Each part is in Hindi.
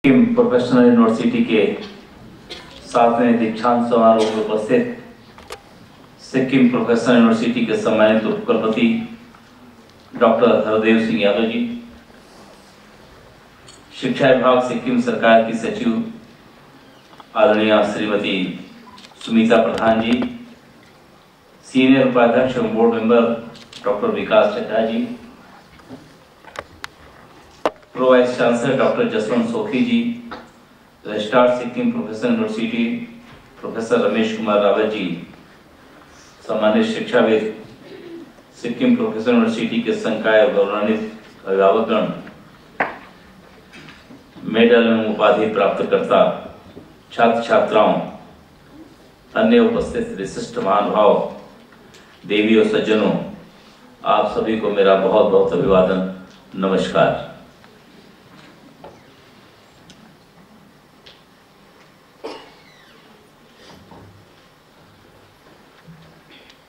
सिक्किम प्रोफेशनल यूनिवर्सिटी के 7वें दीक्षांत समारोह में उपस्थित सिक्किम प्रोफेशनल यूनिवर्सिटी के सम्मानित उपकुलपति डॉक्टर हरदेव सिंह यादव जी, शिक्षा विभाग सिक्किम सरकार की सचिव आदरणीय श्रीमती सुमिता प्रधान जी, सीनियर उपाध्यक्ष एवं board member doctor Vikas Chadha ji, pro vice chancellor doctor Jaswant Sokhi ji, registrar Sikkim professional university professor Ramesh Kumar Rawat ji, सम्मानित शिक्षाविद सिक्किम प्रोफेशनल यूनिवर्सिटी के संकाय और गौरवान्वित अभिभावकगण, मेडल एवं उपाधि प्राप्तकर्ता छात्र छात्राओं, अन्य उपस्थित विशिष्ट महानुभाव, देवी और सज्जनों, आप सभी को मेरा बहुत बहुत अभिवादन, नमस्कार।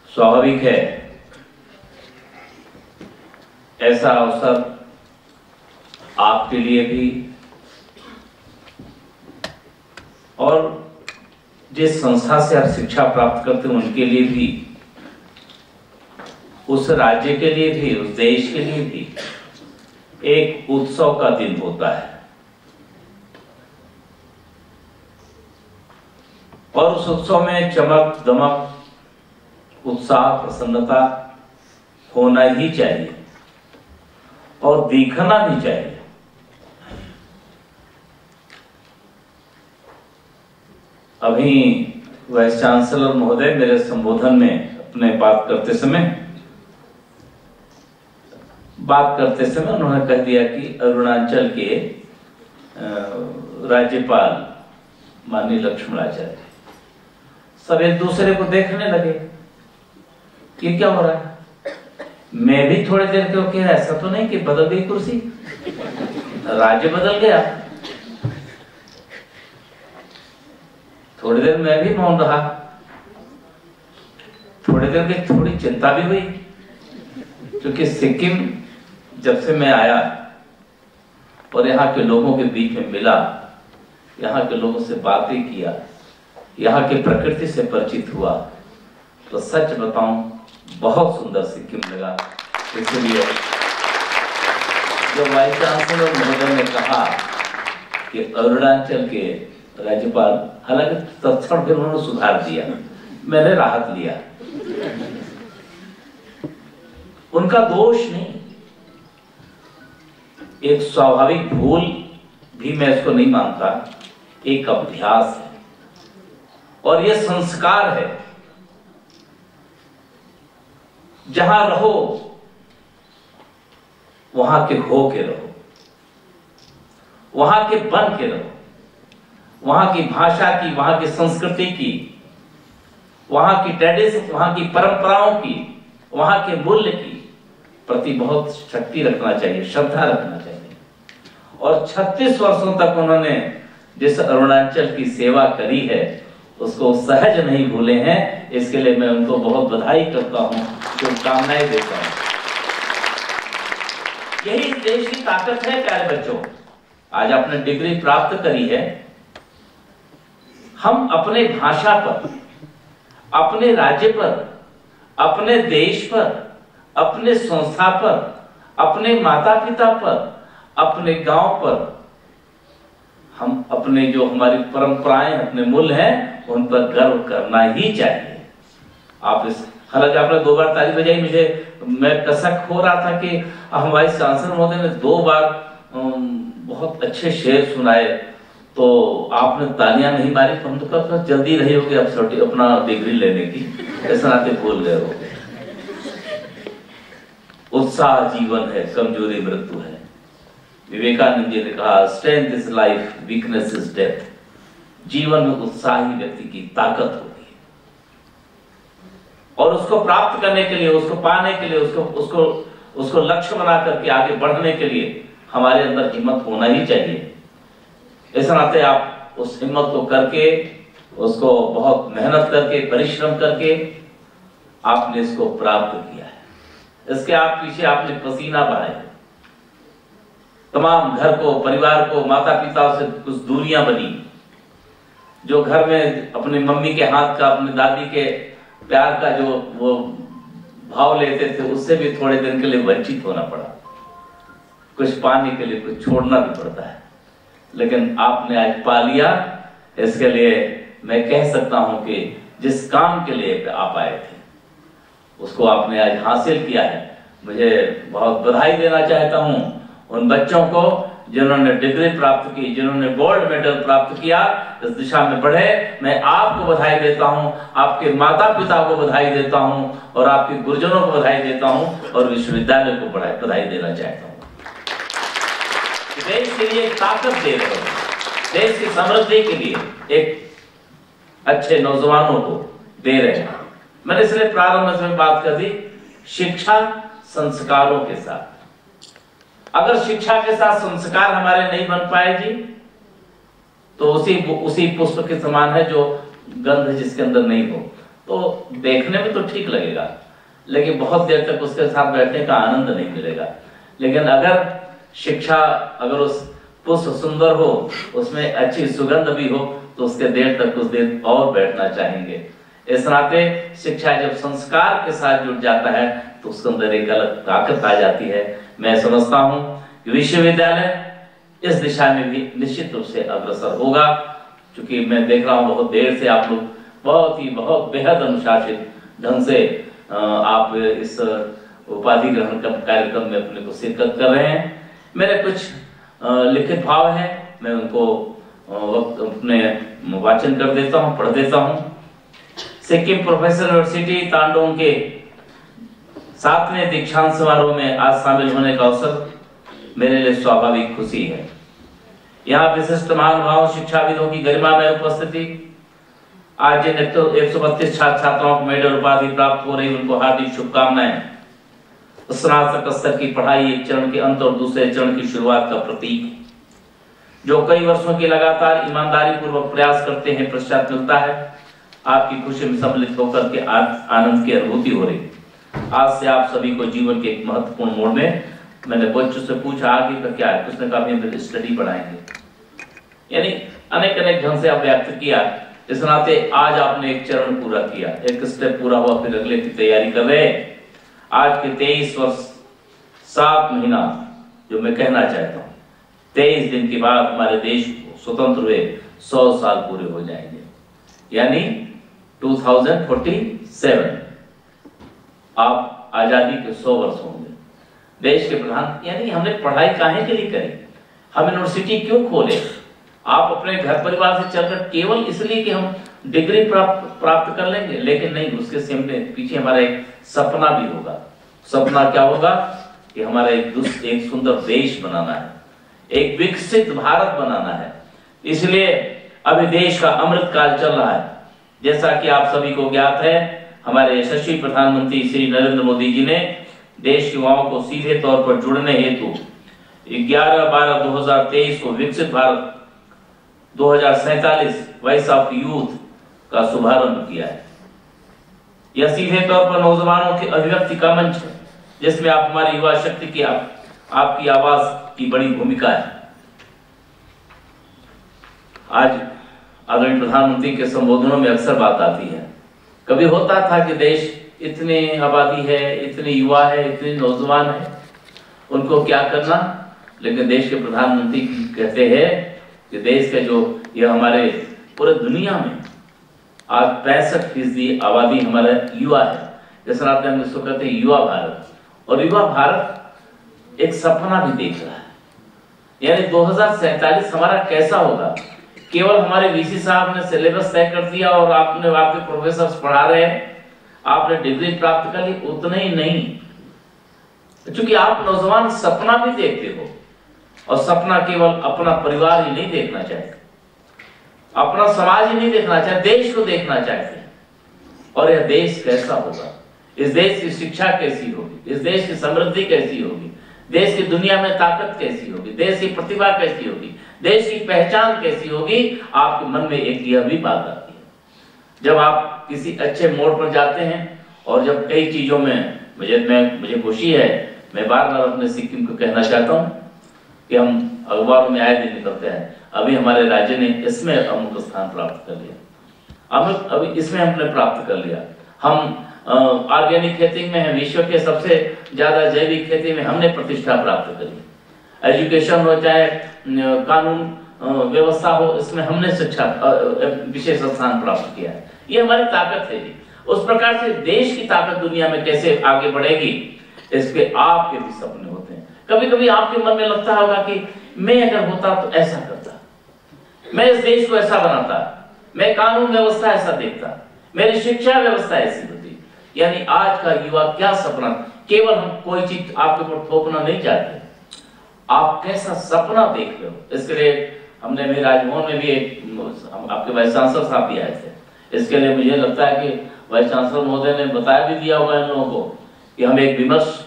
स्वाभाविक है ऐसा अवसर आपके लिए भी और जिस संस्था से आप शिक्षा प्राप्त करते हैं उनके लिए भी, उस राज्य के लिए भी, उस देश के लिए भी एक उत्सव का दिन होता है और उस उत्सव में चमक दमक, उत्साह, प्रसन्नता होना ही चाहिए और दिखना भी चाहिए। अभी वाइस चांसलर महोदय मेरे संबोधन में अपने बात करते समय उन्होंने कह दिया कि अरुणाचल के राज्यपाल माननीय लक्ष्मणाचार्य सब एक दूसरे को देखने लगे, ये क्या हो रहा है। मैं भी थोड़ी देर के ओके, ऐसा तो नहीं कि बदल गई कुर्सी, राज्य बदल गया। थोड़ी देर मैं भी मौन रहा, थोड़ी देर की थोड़ी चिंता भी हुई, क्योंकि सिक्किम जब से मैं आया और यहाँ के लोगों के बीच में मिला, यहाँ के लोगों से बातें किया, यहाँ के प्रकृति से परिचित हुआ, तो सच बताऊं बहुत सुंदर सिक्किम लगा। इसलिए जो वाइस चांसलर महोदय ने कहा कि अरुणाचल के राज्यपाल, हालांकि तत्क्षण फिर उन्होंने सुधार दिया, मैंने राहत लिया, उनका दोष नहीं, एक स्वाभाविक भूल भी मैं इसको नहीं मानता, एक अभ्यास है और यह संस्कार है। जहां रहो वहां के हो के रहो, वहां के बन के रहो, वहां की भाषा की, वहां की संस्कृति की, वहां की ट्रेडिशन, वहां की परंपराओं की, वहां के मूल्य की प्रति बहुत शक्ति रखना चाहिए, श्रद्धा रखना चाहिए। और 36 वर्षों तक उन्होंने जिस अरुणाचल की सेवा करी है उसको सहज नहीं भूले हैं, इसके लिए मैं उनको बहुत बधाई करता हूं, शुभकामनाएं देता हूं। यही देश की ताकत है प्यारे बच्चों। आज आपने डिग्री प्राप्त करी है, हम अपने भाषा पर, अपने राज्य पर, अपने देश पर, अपने संस्था पर, अपने माता पिता पर, अपने गांव पर, हम अपने जो हमारी परंपराएं, अपने मूल्य हैं, उन पर गर्व करना ही चाहिए। आप इस, हालांकि आपने 2 बार ताली बजाई, मैं कसक हो रहा था कि हमारे सांसद महोदय ने 2 बार बहुत अच्छे शेर सुनाए, तो आपने तालियां नहीं मारी, तो हम तो कब जल्दी रही होगी अपना डिग्री लेने की, ऐसा नाते भूल गए हो। उत्साह जीवन है, कमजोरी मृत्यु है। विवेकानंद जी ने कहा, strength is life, weakness is death. जीवन में उत्साह ही व्यक्ति की ताकत होती है और उसको प्राप्त करने के लिए, उसको पाने के लिए, उसको लक्ष्य बना करके आगे बढ़ने के लिए हमारे अंदर हिम्मत होना ही चाहिए। ऐसा नाते आप उस हिम्मत को करके, उसको बहुत मेहनत करके, परिश्रम करके आपने इसको प्राप्त किया है। इसके आप पीछे आपने पसीना बहाया, तमाम घर को, परिवार को, माता पिता से कुछ दूरियां बनी। जो घर में अपनी मम्मी के हाथ का, अपनी दादी के प्यार का जो वो भाव लेते थे, उससे भी थोड़े दिन के लिए वंचित होना पड़ा। कुछ पाने के लिए कुछ छोड़ना भी पड़ता है, लेकिन आपने आज पा लिया। इसके लिए मैं कह सकता हूं कि जिस काम के लिए आप आए थे उसको आपने आज हासिल किया है। मुझे बहुत बधाई देना चाहता हूं उन बच्चों को जिन्होंने डिग्री प्राप्त की, जिन्होंने गोल्ड मेडल प्राप्त किया, इस दिशा में बढ़े। मैं आपको बधाई देता हूं, आपके माता पिता को बधाई देता हूं और आपके गुरुजनों को बधाई देता हूं और विश्वविद्यालय को बधाई देना चाहता हूं। देश के लिए ताकत दे रहे हो, देश की समृद्धि के लिए एक अच्छे नौजवानों को दे रहे हैं। मैंने इसलिए प्रारंभ में बात कर दी, शिक्षा संस्कारों के साथ। अगर शिक्षा के साथ संस्कार हमारे नहीं बन पाए जी, तो उसी पुष्प के समान है जो गंध जिसके अंदर नहीं हो। तो देखने में तो ठीक लगेगा, लेकिन बहुत देर तक उसके साथ बैठने का आनंद नहीं मिलेगा। लेकिन अगर शिक्षा, अगर उस पुष्प सुंदर हो, उसमें अच्छी सुगंध भी हो, तो उसके देर तक कुछ देर और बैठना चाहेंगे। इस नाते शिक्षा जब संस्कार के साथ जुड़ जाता है तो उसके अंदर एक अलग ताकत आ जाती है। मैं समझता हूं कि विश्वविद्यालय इस दिशा में भी निश्चित रूप से अग्रसर होगा, क्योंकि मैं देख रहा हूं बहुत देर से आप लोग बहुत बेहद अनुशासित ढंग से आप इस उपाधि ग्रहण का कार्यक्रम में अपने को शिरकत कर रहे हैं। मेरे कुछ लिखित भाव हैं, मैं उनको वक्त अपने वाचन कर देता हूं, पढ़ देता हूं। सिक्किम प्रोफेशनल यूनिवर्सिटी तांडोंग के 7वें दीक्षांत समारोह में आज शामिल होने का अवसर मेरे लिए स्वाभाविक खुशी है। यहाँ विशिष्ट महानुभावों, शिक्षाविदों की गरिमा में उपस्थिति। आज जिन 132 छात्र छात्राओं को मेडल उपाधि प्राप्त हो रही, उनको हार्दिक शुभकामनाएं। स्नातक स्तर की पढ़ाई एक चरण के अंत और दूसरे चरण की शुरुआत का प्रतीक है। जो कई वर्षों की लगातार ईमानदारी पूर्वक प्रयास करते हैं, पश्चात मिलता है। आपकी खुशी में सम्मिलित होकर के आनंद की अनुभूति हो रही। आज से आप सभी को जीवन के एक महत्वपूर्ण मोड़ में, मैंने बच्चों से पूछा आगे का क्या है, उसने कहा हम स्टडी पढ़ाएंगे, यानी अनेक ढंग से आप व्यक्त किया। इस नाते आज आपने एक चरण पूरा किया, एक स्टेप पूरा हुआ, फिर अगले की तैयारी कर रहे हैं। आज के 23 वर्ष 7 महीना जो मैं कहना चाहता हूँ, 23 दिन के बाद हमारे देश को स्वतंत्र हुए 100 साल पूरे हो जाएंगे, यानी 2047 आप आजादी के 100 वर्ष होंगे। देश के प्रधान, यानी हमने पढ़ाई काहे के लिए करी, हम यूनिवर्सिटी क्यों खोले? आप अपने घर परिवार से चलकर केवल इसलिए कि हम डिग्री प्राप्त कर लेंगे, लेकिन नहीं, उसके पीछे हमारा एक सपना भी होगा। सपना क्या होगा कि हमारा एक सुंदर देश बनाना है, एक विकसित भारत बनाना है। इसलिए अभी देश का अमृत काल चल रहा है। जैसा कि आप सभी को ज्ञात है, हमारे यशस्वी प्रधानमंत्री श्री नरेंद्र मोदी जी ने देश युवाओं को सीधे तौर पर जुड़ने हेतु 11/12/2023 को विकसित भारत 2047 वॉइस ऑफ यूथ का शुभारंभ किया है। यह सीधे तौर पर नौजवानों की अभिव्यक्ति का मंच है, जिसमें आप हमारी युवा शक्ति की आपकी आवाज की बड़ी भूमिका है। आज आदरणीय प्रधानमंत्री के संबोधनों में अक्सर बात आती है, कभी होता था कि देश इतनी आबादी है, इतने युवा है, इतने नौजवान है, उनको क्या करना। लेकिन देश के प्रधानमंत्री कहते हैं कि देश का जो यह हमारे पूरे दुनिया में आज 65% आबादी हमारा युवा है। जैसे आप हम इसको कहते हैं युवा भारत, और युवा भारत एक सपना भी देख रहा है, यानी 2047 हमारा कैसा होगा। केवल हमारे वीसी साहब ने सिलेबस तय कर दिया और आपके प्रोफेसर पढ़ा रहे हैं, आपने डिग्री प्राप्त कर ली, उतना ही नहीं, क्योंकि आप नौजवान सपना भी देखते हो, और सपना केवल अपना परिवार ही नहीं देखना चाहते, अपना समाज ही नहीं देखना चाहते, देश को देखना चाहते हैं। और यह देश कैसा होगा, इस देश की शिक्षा कैसी होगी, इस देश की समृद्धि कैसी होगी, देश की दुनिया में ताकत कैसी होगी, देश की प्रतिभा कैसी होगी, देश की पहचान कैसी होगी, आपके मन में एक यह भी बात आती है। जब आप किसी अच्छे मोड़ पर जाते हैं और जब कई चीजों में मुझे खुशी है, मैं बार बार अपने सिक्किम को कहना चाहता हूँ कि हम अखबारों में आए दिन निकलते हैं, अभी हमारे राज्य ने इसमें अमुक स्थान प्राप्त कर लिया, अभी इसमें हमने प्राप्त कर लिया। हम ऑर्गेनिक खेती में है, विश्व के सबसे ज्यादा जैविक खेती में हमने प्रतिष्ठा प्राप्त करी। एजुकेशन हो चाहे कानून व्यवस्था हो, इसमें हमने शिक्षा विशेष स्थान प्राप्त किया है। ये हमारी ताकत है जी। उस प्रकार से देश की ताकत दुनिया में कैसे आगे बढ़ेगी, इसके आपके भी सपने होते हैं। कभी कभी आपके मन में लगता होगा कि मैं अगर होता तो ऐसा करता, मैं इस देश को ऐसा बनाता, मैं कानून व्यवस्था ऐसा देखता, मेरी शिक्षा व्यवस्था ऐसी होती। यानी आज का युवा क्या सपना, केवल हम कोई चीज आपके ऊपर थोपना नहीं चाहते, आप कैसा सपना देख रहे हो, इसके लिए हमने भी राजभवन में भी एक आपके वाइस चांसलर साहब भी आए थे। इसके लिए मुझे लगता है कि वाइस चांसलर महोदय ने बताया भी दिया होगा इन लोगों को कि हम एक विमर्श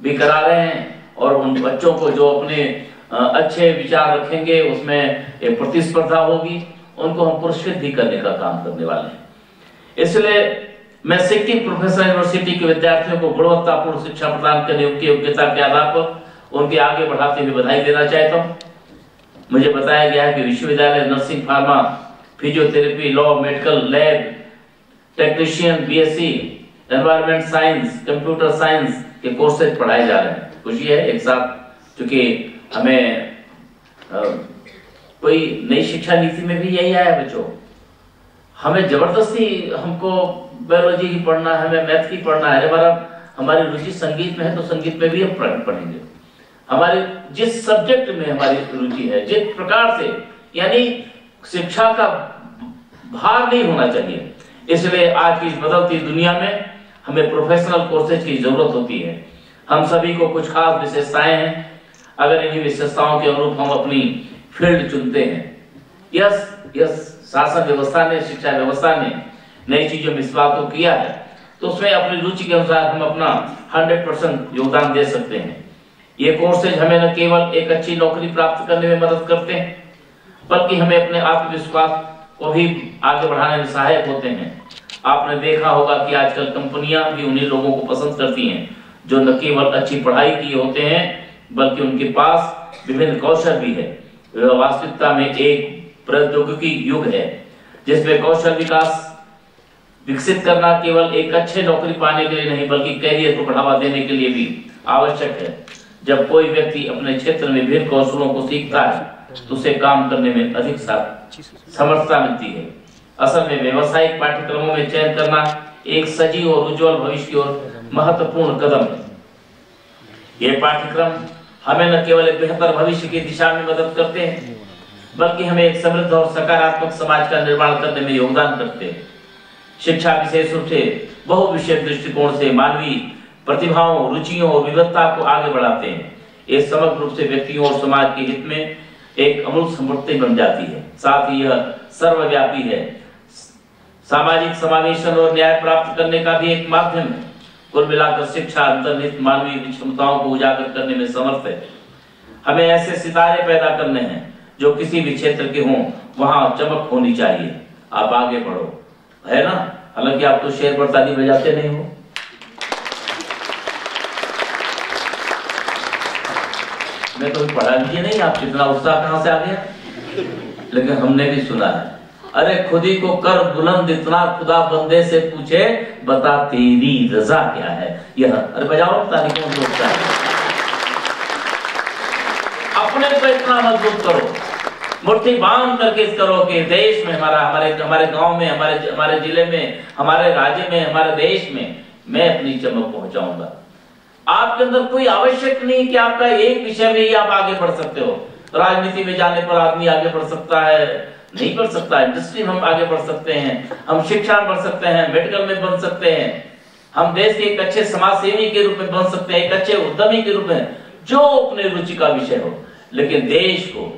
भी करा रहे हैं, और उन बच्चों को जो अपने अच्छे विचार रखेंगे उसमें एक प्रतिस्पर्धा होगी, उनको हम पुरस्कृत भी करने का काम करने वाले हैं। इसलिए मैं सिक्किम प्रोफेशनल यूनिवर्सिटी के विद्यार्थियों को गुणवत्तापूर्ण शिक्षा प्रदान करने की योग्यता के आधार पर उनके आगे बढ़ाते हुए बधाई देना चाहता हूँ। मुझे बताया गया है कि विश्वविद्यालय nursing, pharma, physiotherapy, law, medical, lab technician, BSc, environment science, computer science के कोर्सेज पढ़ाए जा रहे हैं। खुशी है एक साथ, क्योंकि हमें कोई नई शिक्षा नीति में भी यही आया बच्चों, हमें जबरदस्ती हमको बायोलॉजी की पढ़ना है, हमें मैथ की पढ़ना है, हमारी रुचि संगीत में है तो संगीत में भी हम पढ़ेंगे। हमारे जिस सब्जेक्ट में हमारी रुचि है, जिस प्रकार से, यानी शिक्षा का भार नहीं होना चाहिए। इसलिए आज की इस बदलती दुनिया में हमें प्रोफेशनल कोर्सेज की जरूरत होती है। हम सभी को कुछ खास विशेषताएं हैं, अगर इन्हीं विशेषताओं के अनुरूप हम अपनी फील्ड चुनते हैं। यस शासन व्यवस्था ने, शिक्षा व्यवस्था ने नई चीजों में इस बात को किया है, तो उसमें अपनी रुचि के अनुसार हम अपना 100% योगदान दे सकते हैं। ये कोर्सेज हमें न केवल एक अच्छी नौकरी प्राप्त करने में मदद करते हैं, बल्कि हमें अपने आत्मविश्वास को भी आगे बढ़ाने में सहायक होते हैं। आपने देखा होगा कि आजकल कंपनियां भी उन्हीं लोगों को पसंद करती हैं जो न केवल अच्छी पढ़ाई किए होते हैं, बल्कि उनके पास विभिन्न कौशल भी है। वास्तविकता में एक प्रौद्योगिकी युग है जिसमें कौशल विकास विकसित करना केवल एक अच्छे नौकरी पाने के लिए नहीं, बल्कि कैरियर को बढ़ावा देने के लिए भी आवश्यक है। जब कोई व्यक्ति अपने क्षेत्र में विभिन्न कौशलों को सीखता है तो उसे काम करने में अधिक समर्थता मिलती है। असल में व्यवसायिक पाठ्यक्रमों में चयन करना एक सजीव और उज्जवल भविष्य की ओर महत्वपूर्ण कदम है। ये पाठ्यक्रम हमें न केवल एक बेहतर भविष्य की दिशा में मदद करते हैं, बल्कि हमें एक समृद्ध और सकारात्मक समाज का निर्माण करने में योगदान करते हैं। शिक्षा विशेष रूप से बहुविषयक दृष्टिकोण से मानवीय प्रतिभाओं, रुचियों और विविधता को आगे बढ़ाते हैं। ये समग्र रूप से व्यक्तियों और समाज के हित में एक अमूल्य संपत्ति बन जाती है। साथ ही यह सर्वव्यापी है, सामाजिक समावेशन और न्याय प्राप्त करने का भी एक माध्यम है। कुल मिलाकर शिक्षा अंतर्निहित मानवीय क्षमताओं को उजागर करने में समर्थ है। हमें ऐसे सितारे पैदा करने हैं जो किसी भी क्षेत्र के हों वहां चमक होनी चाहिए। आप आगे बढ़ो, है ना। हालांकि आप तो शेर पर ताली बजाते नहीं हो, मैं तो पढ़ा लीजिए नहीं, आप कितना उत्साह कहां से आ गया। लेकिन हमने भी सुना है, अरे खुदी को कर बुलंद इतना खुदा बंदे से पूछे बता तेरी रजा क्या है। यह अरे बजाओ ताली कौन सोचता है। अपने को इतना मजबूत करो, मुट्ठी बांध करके करो कि देश में हमारे गांव में, हमारे जिले में, हमारे राज्य में, हमारे देश में मैं अपनी चमक पहुंचाऊंगा। आपके अंदर कोई आवश्यक नहीं कि आपका एक विषय में ही आप आगे बढ़ सकते हो। राजनीति में जाने पर आदमी आगे बढ़ सकता है, नहीं बढ़ सकता। इंडस्ट्री में हम आगे बढ़ सकते हैं, हम शिक्षा में बढ़ सकते हैं, मेडिकल में बन सकते हैं, हम देश के एक अच्छे समाज सेवी के रूप में बन सकते हैं, एक अच्छे उद्यमी के रूप में, जो अपने रुचि का विषय हो। लेकिन देश को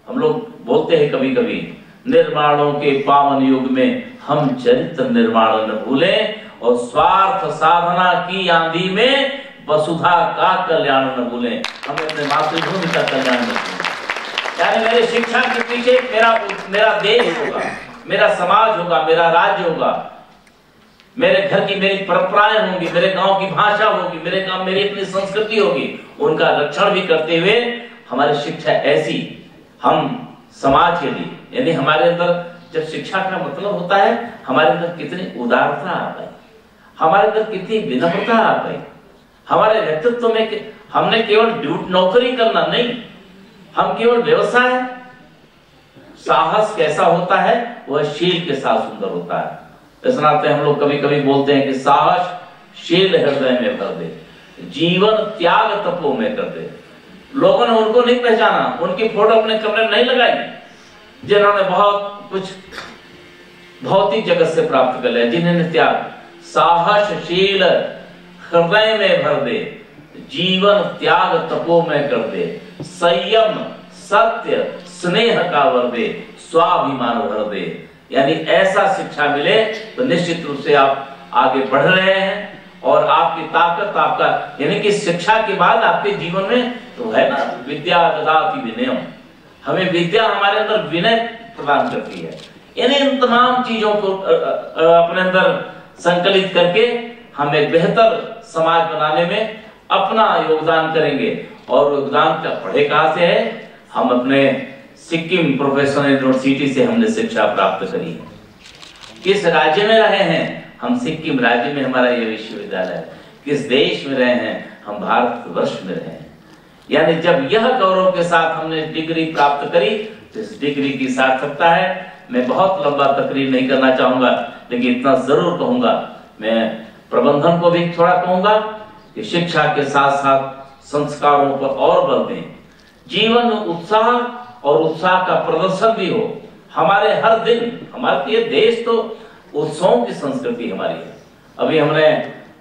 हम लोग बोलते हैं कभी कभी, निर्माणों के पावन युग में हम चरित्र निर्माण न भूलें और स्वार्थ साधना की आंधी में वसुधा का कल्याण न भूलें। हमें अपने मातृभूमि का कल्याण न भूलें। यानी मेरे शिक्षा के पीछे मेरा देश होगा, मेरा समाज होगा, मेरा राज्य होगा, मेरे घर की मेरी परंपराएं होंगी, मेरे गांव की भाषा होगी, मेरी अपनी संस्कृति होगी। उनका रक्षण भी करते हुए हमारी शिक्षा ऐसी, हम समाज के लिए, यानी हमारे अंदर जब शिक्षा का मतलब होता है हमारे अंदर कितनी उदारता आ गई, हमारे अंदर कितनी विनम्रता आ गई, हमारे व्यक्तित्व में हमने केवल नौकरी करना नहीं, हम केवल व्यवसाय, साहस कैसा होता है वह शील के साथ सुंदर होता है। इस नाते हम लोग कभी कभी बोलते हैं कि साहस शील हृदय में भर दे, जीवन त्याग तपो में कर दे। लोगों ने उनको नहीं पहचाना, उनकी फोटो अपने कमरे में नहीं लगाई जिन्होंने बहुत कुछ भौतिक जगत से प्राप्त कर लिया, जिन्होंने त्याग, साहसशील हृदय में भर दे, जीवन त्याग तपो में कर दे, संयम सत्य स्नेह का वर दे, स्वाभिमान भर दे। यानी ऐसा शिक्षा मिले तो निश्चित रूप से आप आगे बढ़ रहे हैं और आपकी ताकत, आपका यानी कि शिक्षा के बाद आपके जीवन में तो है ना, विद्या ददाति विनयम, हमें विद्या हमारे अंदर विनय प्रदान करती है। यानी इन तमाम चीजों को अपने अंदर संकलित करके हम एक बेहतर समाज बनाने में अपना योगदान करेंगे। और योगदान का पढ़े कहां से है? हम अपने सिक्किम प्रोफेशनल यूनिवर्सिटी से हमने शिक्षा प्राप्त करी है। किस राज्य में रहे हैं? हम सिक्किम राज्य में हमारा यह विश्वविद्यालय है। किस देश में रहे हैं? हम भारतवर्ष में रहे हैं। यानी जब यह गौरव के साथ हमने डिग्री प्राप्त करी तो इस डिग्री की सार्थकता है। मैं बहुत लंबा तकरीर नहीं करना चाहूंगा, लेकिन इतना जरूर कहूंगा, मैं प्रबंधन को भी थोड़ा कहूंगा कि शिक्षा के साथ साथ संस्कारों पर और बल दें, जीवन में उत्साह और उत्साह का प्रदर्शन भी हो। हमारे हर दिन, हमारे ये देश तो उत्सवों की संस्कृति हमारी है। अभी हमने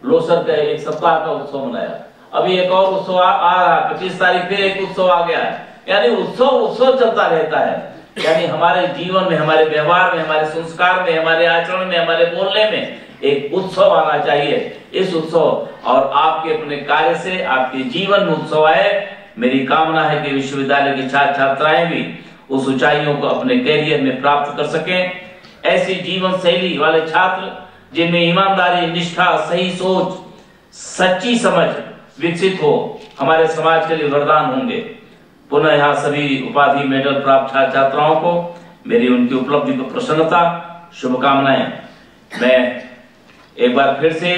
लोसर का एक सप्ताह का उत्सव मनाया, अभी एक और उत्सव आ रहा, 25 तारीख फिर एक उत्सव आ गया है। यानी उत्सव चलता रहता है। यानी हमारे जीवन में, हमारे व्यवहार में, हमारे संस्कार में, हमारे आचरण में, हमारे बोलने में एक उत्सव आना चाहिए। इस उत्सव और आपके अपने कार्य से आपके जीवन में उत्सव आए। मेरी कामना है कि विश्वविद्यालय की छात्र छात्राएं भी उस ऊंचाइयों को अपने कैरियर में प्राप्त कर सकें। ऐसी जीवन शैली वाले छात्र जिनमें ईमानदारी, निष्ठा, सही सोच, सच्ची समझ विकसित हो, हमारे समाज के लिए वरदान होंगे। पुनः यहाँ सभी उपाधि मेडल प्राप्त छात्र छात्राओं को मेरी उनकी उपलब्धि को प्रसन्नता, शुभकामनाएं। मैं एक बार फिर से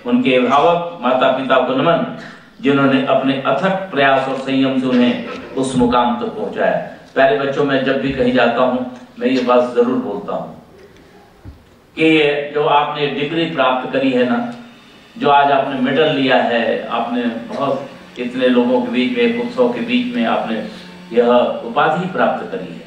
उनके अभिभावक माता पिता को नमन, जिन्होंने अपने अथक प्रयास और संयम से उन्हें उस मुकाम तक पहुंचाया। प्यारे बच्चों, मैं जब भी कहीं जाता हूं मैं ये बात जरूर बोलता हूं कि जो आपने डिग्री प्राप्त करी है ना, जो आज आपने मेडल लिया है, आपने बहुत इतने लोगों के बीच में, एक उत्सव के बीच में आपने यह उपाधि प्राप्त करी है,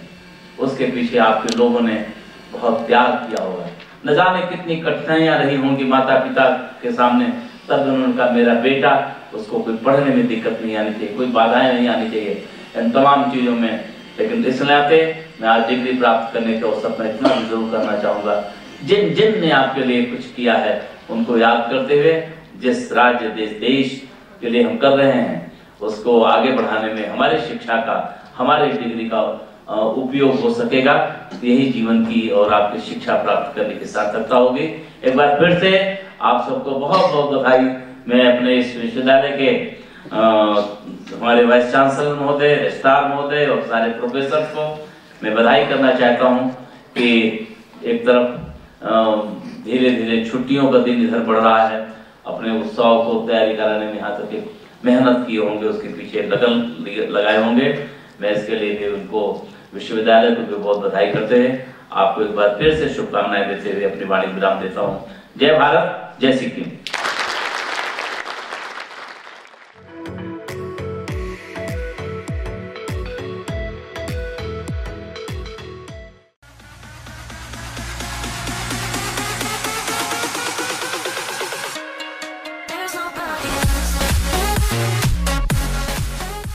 उसके पीछे आपके लोगों ने बहुत त्याग किया होगा। न जाने कितनी कठिनाइयां रही होंगी माता पिता के सामने, तब उनका मेरा बेटा, उसको कोई पढ़ने में दिक्कत नहीं आनी चाहिए, कोई बाधाएं नहीं आनी चाहिए इन तमाम चीजों में। लेकिन इस नाते मैं आज डिग्री प्राप्त करने का सपना इतना भी जरूर करना चाहूंगा, जिन जिन ने आपके लिए कुछ किया है उनको याद करते हुए, जिस राज्य देश के लिए हम कर रहे हैं उसको आगे बढ़ाने में हमारे शिक्षा का, हमारे डिग्री का उपयोग हो सकेगा। यही जीवन की और आपकी शिक्षा प्राप्त करने की सार्थकता होगी। एक बार फिर से आप सबको बहुत बहुत बधाई। मैं अपने इस विश्वविद्यालय के हमारे वाइस चांसलर महोदय, रजिस्ट्रार महोदय और सारे प्रोफेसर को मैं बधाई करना चाहता हूं कि एक तरफ धीरे धीरे छुट्टियों का दिन इधर बढ़ रहा है, अपने उत्सव को तैयारी कराने में यहाँ तक मेहनत किए होंगे, उसके पीछे लगन लगाए होंगे। मैं इसके लिए भी उनको, विश्वविद्यालय को भी बहुत बधाई करते हैं। आपको एक बार फिर से शुभकामनाएं देते हुए अपनी वाणी विराम देता हूँ। जय भारत, जय सिक्किम।